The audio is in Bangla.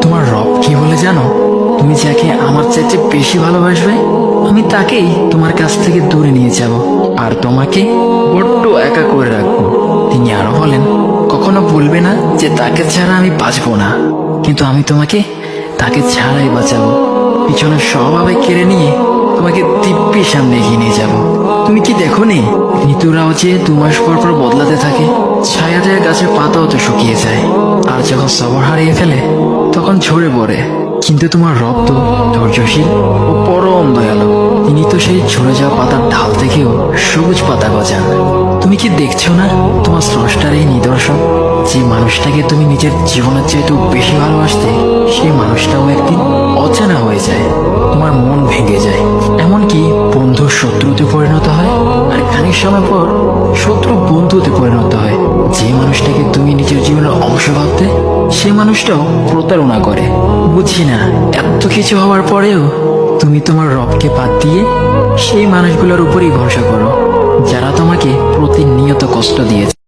তোমার রব কি বলে জানো? তুমি যাকে আমার চাইতে বেশি ভালোবাসবে, আমি তাকেই তোমার কাছ থেকে দূরে নিয়ে যাব আর তোমাকে বড্ড একা করে রাখবো। তিনি আরো বলেন, কখনো বলবে না যে তাকে ছাড়া আমি বাঁচবো না, কিন্তু আমি তোমাকে তাকে ছাড়াই বাঁচাবো। পিছনের সব আবেগ কেড়ে নিয়ে তোমাকে দিব্যি সামনে এগিয়ে নিয়ে যাব। তুমি কি দেখো নি, ঋতুরাও যে 2 মাস পর পর বদলাতে থাকে, ছায়া দেয়া গাছের পাতাও তো শুকিয়ে যায়, আর যখন সবর হারিয়ে ফেলে তখন ঝরে পড়ে। কিন্তু তোমার রব তো ধৈর্যশীল ও পরম দয়ালু। তিনি তো সেই ঝরে যাওয়া পাতার ঢাল থেকেও সবুজ পাতা গজান। তুমি কি দেখছো না, তোমার স্রষ্টার এই নিদর্শন? যে মানুষটাকে তুমি নিজের জীবনের চাইতেও বেশি ভালোবাসতে, সেই মানুষটাও একদিন অচেনা হয়ে যায়, তোমার মন ভেঙে যায়, এমনকি বন্ধুর শত্রুতে পরিণত হয়। আর খানিক সময় পর শত্রু বন্ধুতে পরিণত হয়। যে মানুষটাকে তুমি নিজের জীবনের অংশ ভাবতে, সে মানুষটাও প্রতারণা করে। বুঝি না, এত কিছু হওয়ার পরেও তুমি তোমার রবকে বাদ দিয়ে সেই মানুষগুলোর উপরই ভরসা করো, যারা তোমাকে প্রতিনিয়ত কষ্ট দিয়েছে।